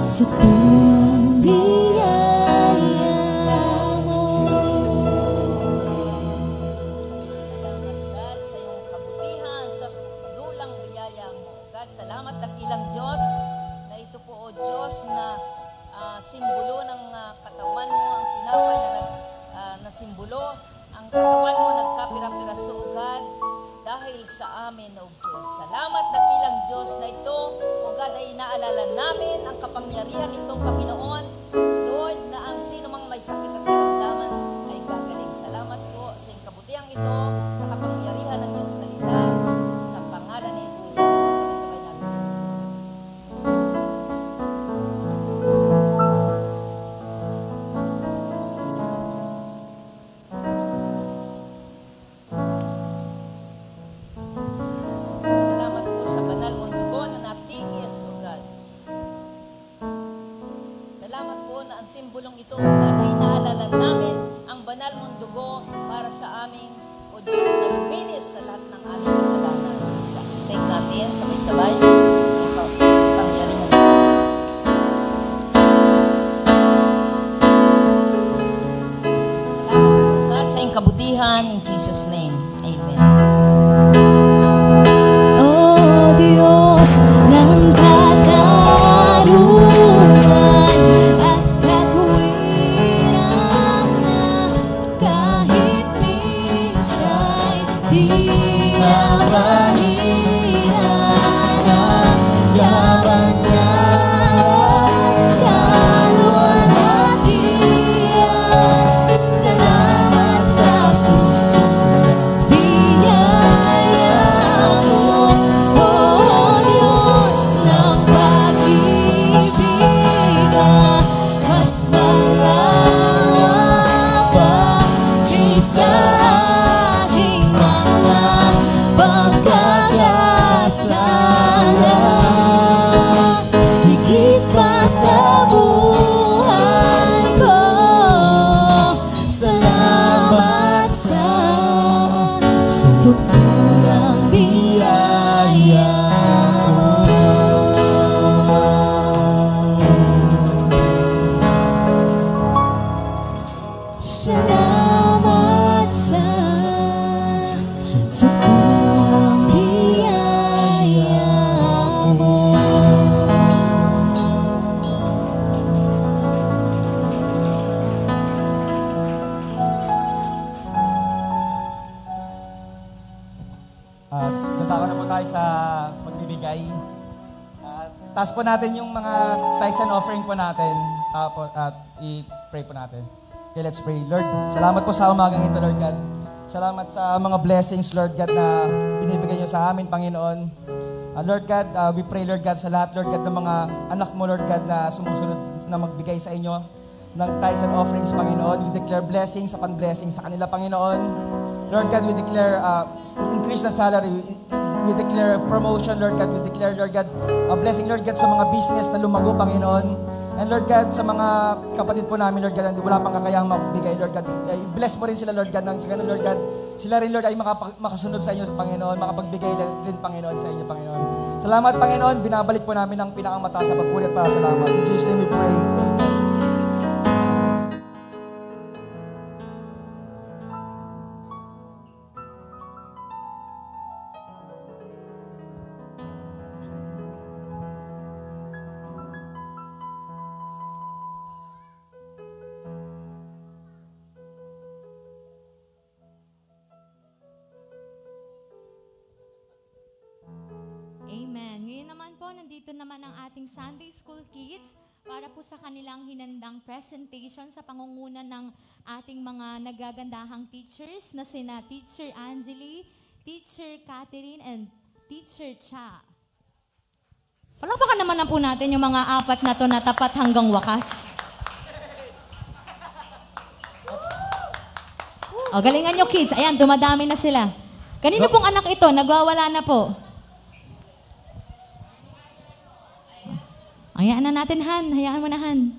sukulang biyaya mo. God, sa iyong kabutihan, sa dulang biyaya mo. God, salamat dakilang Diyos na ito po, O Diyos, na simbolo ng katawan mo, ang tinapay na simbolo, ang katawan mo nagkapira-piraso, O God, dahil sa amin, O Diyos. Salamat dakilang Diyos na ito, O God, ay inaalala namin ang kapangyarihan nito, Panginoon, Lord, na ang sino mang may sakit at karamdaman ay gagaling. Salamat po sa iyong kabutihang ito, sa kapangyarihan ng iyong salita, sa pangalan ni Jesus. Sabay-sabay natin. simbolong ito, O God, ay naalala namin ang banal mong dugo para sa aming, O Diyos, na luminis sa lahat ng aming kasalanan. Take natin, sabay-sabay. Pangyarihan. God, sa iyong kabutihan, in Jesus' name. Amen. Oh Diyos ng katarungan at katwiran na kahit minsa'y di na mahiran ang laban na kaluwalhatian. Salamat sa biyaya mo, oh Diyos ng pag-ibig na mas malawak pa kaysa aking mga pagkakasala. Higit pa sa buhay ko, salamat sa sukurang biyaya mo. Salamat sa sukurang biyaya mo. At nataka na po tayo sa pagbibigay. Taas po natin yung mga tithes and offering po natin. Tapos, at i-pray po natin. Okay, let's pray. Lord, salamat po sa umagang ito, Lord God. Salamat sa mga blessings, Lord God, na binibigay niyo sa amin, Panginoon. Lord God, we pray, Lord God, sa lahat, Lord God, ng mga anak mo, Lord God, na sumusunod na magbigay sa inyo ng tithes and offerings, Panginoon. We declare blessings upon blessings sa kanila, Panginoon. Lord God, we declare increase na salary. We declare promotion, Lord God. We declare, Lord God, blessing, Lord God, sa mga business na lumago, Panginoon. And Lord God, sa mga kapatid po namin, Lord God, wala pang kakayahang magbigay, Lord God. Bless mo rin sila, Lord God, nang sa ganun, Lord God. Sila rin, Lord, ay makasunod sa inyo, Panginoon, makapagbigay rin, Panginoon, sa inyo, Panginoon. Salamat, Panginoon. Binabalik po namin ang pinakamataas na pagpuri at pasalamat. In Jesus' name we pray. Amen. Amen. Ngayon naman po, nandito naman ang ating Sunday School Kids para po sa kanilang hinandang presentation sa pangungunan ng ating mga nagagandahang teachers na sina Teacher Angeli, Teacher Catherine, and Teacher Cha. Palakpakan naman na po natin yung mga apat na to na tapat hanggang wakas. O, galingan nyo kids. Ayan, dumadami na sila. Kanino pong anak ito? Nagwawala na po. Hayaan na natin, Han. Hayaan mo na, Han.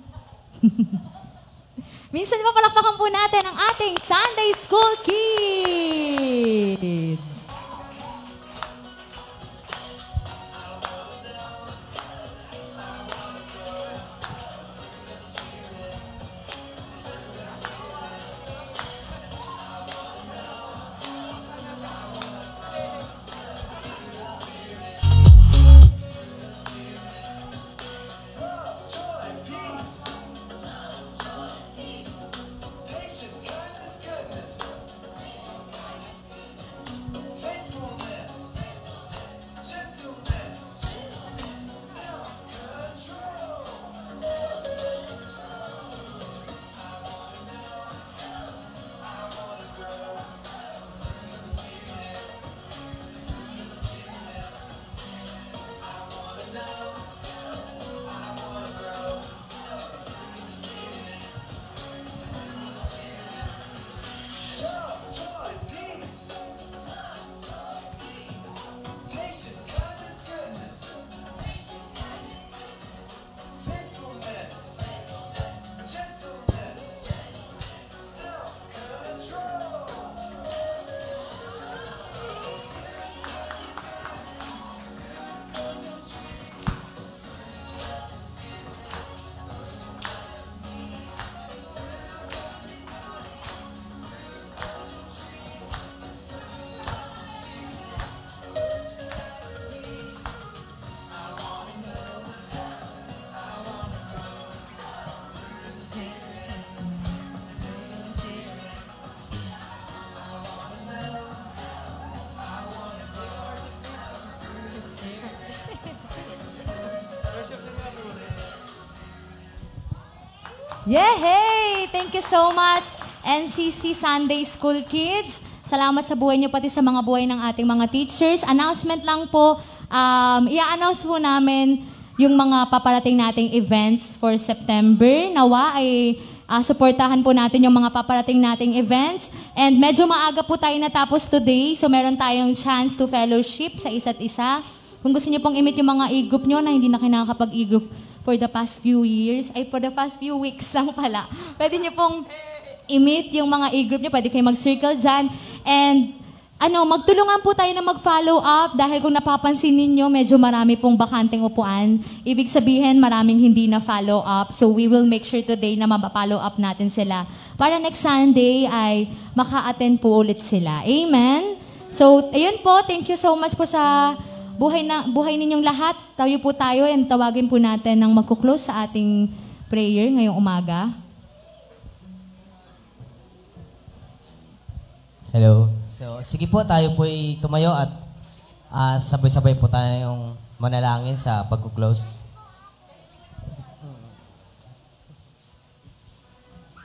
Minsan pa palakpakan po natin ang ating Sunday School Kids. Yehey! Thank you so much, NCC Sunday School Kids. Salamat sa buhay niyo, pati sa mga buhay ng ating mga teachers. Announcement lang po, i-announce po namin yung mga paparating nating events for September. Nawa ay suportahan po natin yung mga paparating nating events. And medyo maaga po tayo natapos today, so meron tayong chance to fellowship sa isa't isa. Kung gusto niyo pong i-meet yung mga e-group nyo na hindi na kinakapag-e-group for the past few years, for the past few weeks lang pala. Pwede niyo pong i-meet yung mga e-group niyo, pwede kayo mag-circle dyan. And magtulungan po tayo na mag-follow up dahil kung napapansin ninyo, medyo marami pong bakanteng upuan. Ibig sabihin, maraming hindi na follow up. So we will make sure today na ma-follow up natin sila para next Sunday ay maka-attend po ulit sila. Amen? So, ayun po. Thank you so much po sa buhay ninyong lahat. Tayo po tayo and tawagin po natin ng magkuklose sa ating prayer ngayong umaga. Hello. So, sige po, tayo po tumayo at sabay-sabay po tayong manalangin sa pagkuklose.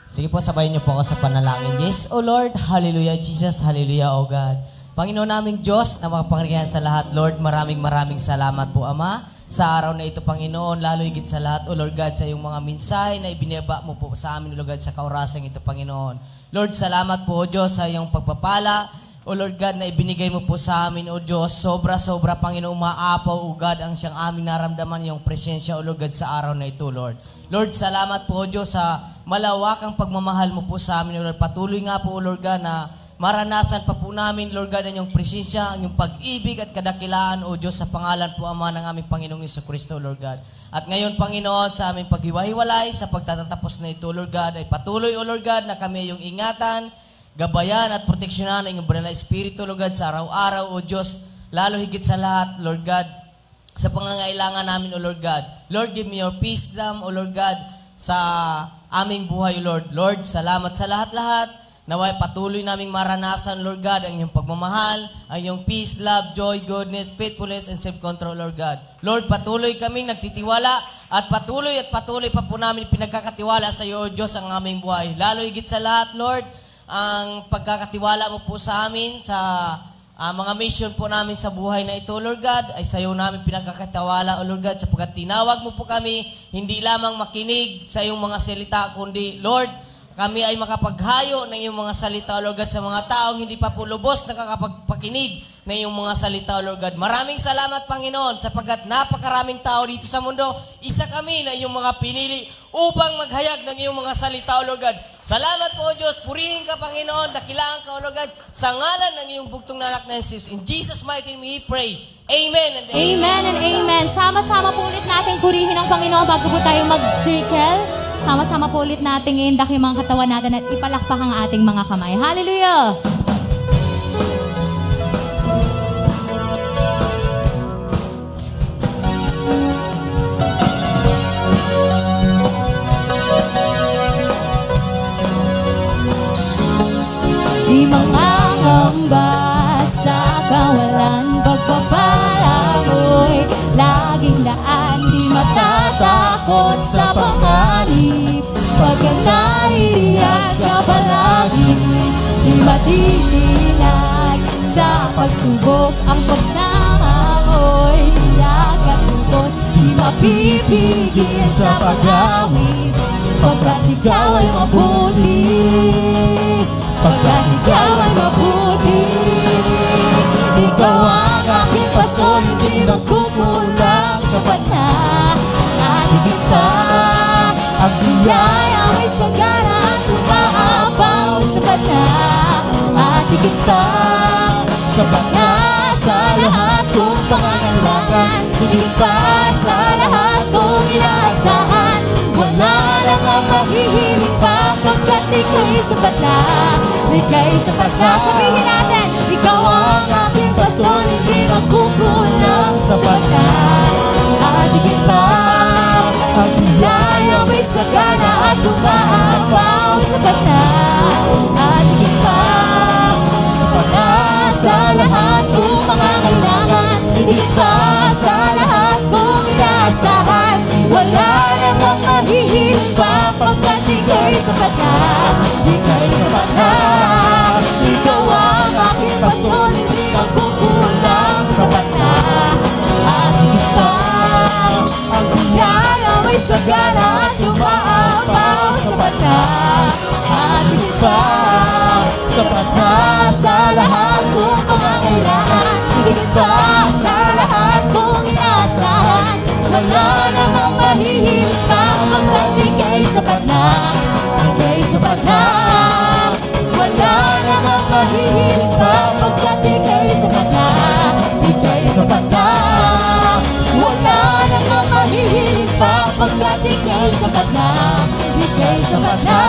Sige po, sabayin niyo po ako sa panalangin. Yes, O Lord. Hallelujah, Jesus. Hallelujah, O God. Panginoon naming Diyos na makapangyarihan sa lahat, Lord, maraming salamat po, Ama, sa araw na ito, Panginoon, lalo higit sa lahat, O Lord God, sa iyong mga minsay na ibinaba mo po sa amin, O Lord God, sa kaorasang ito, Panginoon. Lord, salamat po, O Diyos, sa iyong pagpapala, O Lord God, na ibinigay mo po sa amin, O Diyos, sobra-sobra, Panginoon, maapaw, O God, ang siyang aming naramdaman, iyong presensya, O Lord God, sa araw na ito, Lord. Lord, salamat po, O Diyos, sa malawakang pagmamahal mo po sa amin, O Lord. Patuloy nga po, O Lord God, na maranasan pa po namin, Lord God, ang iyong presensya, ang iyong pag-ibig at kadakilaan, O Diyos, sa pangalan po, Ama, ng aming Panginoong Jesucristo, Lord God. At ngayon, Panginoon, sa aming paghiwa-hiwalay, sa pagtatatapos na ito, Lord God, ay patuloy, O Lord God, na kami iyong ingatan, gabayan at proteksyonan ng iyong banal na Espiritu, Lord God, sa araw-araw, O Diyos, lalo higit sa lahat, Lord God, sa pangangailangan namin, O Lord God. Lord, give me your wisdom, O Lord God, sa aming buhay, O Lord. Lord, salamat sa lahat-lahat. Naway patuloy naming maranasan, Lord God, ang iyong pagmamahal, ang iyong peace, love, joy, goodness, faithfulness, and self-control, Lord God. Lord, patuloy kaming nagtitiwala at patuloy pa po namin pinagkakatiwala sa iyo, Diyos, ang aming buhay. Lalo higit sa lahat, Lord, ang pagkakatiwala mo po sa amin, sa mga mission po namin sa buhay na ito, Lord God, ay sa iyo namin pinagkakatiwala, O Lord God, sapagkat tinawag mo po kami, hindi lamang makinig sa iyong mga salita, kundi, Lord, kami ay makapaghayo ng iyong mga salita, O Lord God, sa mga taong hindi pa po lubos nakakapagpakinig ng iyong mga salita, O Lord God. Maraming salamat, Panginoon, sapagkat napakaraming tao dito sa mundo, isa kami na iyong mga pinili upang maghayag ng iyong mga salita, O Lord God. Salamat po, O Diyos. Purihin ka, Panginoon. Dakilaan ka, O Lord God, sa ngalan ng iyong bugtong na anak na Jesus. In Jesus' mighty name we pray. Amen and amen. Amen and amen. Sama-sama po ulit natin purihin ang Panginoon bago po tayo mag-circle. Sama-sama po ulit natin iindak yung mga katawan natin at ipalakpak ang ating mga kamay. Hallelujah! Di mangangamba sa kawalan, pagpapalangoy, laging daan, di matatakot sa panganib, pagkat naiiyak ka palagi, di matitinag sa pagsubok, ang pagsama mo'y tiyak at lubos, di mapipigil sa pag-awit, pagkat ikaw ay mabuti, pagkat ikaw ay mabuti. Ikaw ang aking pastor, hindi magkukulang, sapat na at higit pa. Ang biyaya may sagana at umaapaw, sapat na at higit pa. Sapat na sa lahat kong pangangailangan, higit pa sa lahat kong inaasahan. Wala lang ang maghihiling pa, pagkat ika'y sapat na, ika'y sapat na. Sabihin natin, ikaw ang aking pastor, hindi magkukulang, sapat na at higit pa. Ang biyaya may sagana at umaapaw, sapat na at higit pa. Sapat na sa lahat kong pangangailangan, higit pa sa lahat kong inaasahan. Wala namang mahihiling pa, pagkat ika'y sapat na. Ika'y sapat na. Ikaw ang aking pastor, hindi magkukulang. Sapat na. At higit pa, ang biyaya may sagana at lumaapaw. Sapat na. At higit pa, sapat na sa lahat kong pangangailangan. Higit pa sa lahat kong inaasahan. Wala namang mahihigit pa, pagkat ika'y sapat na. Ika'y sapat na. Wala namang mahihigit pa, pagkat ika'y sapat na. Ika'y sapat na. Wala namang mahihigit pa, pagkat ika'y sapat na. Ika'y sapat na.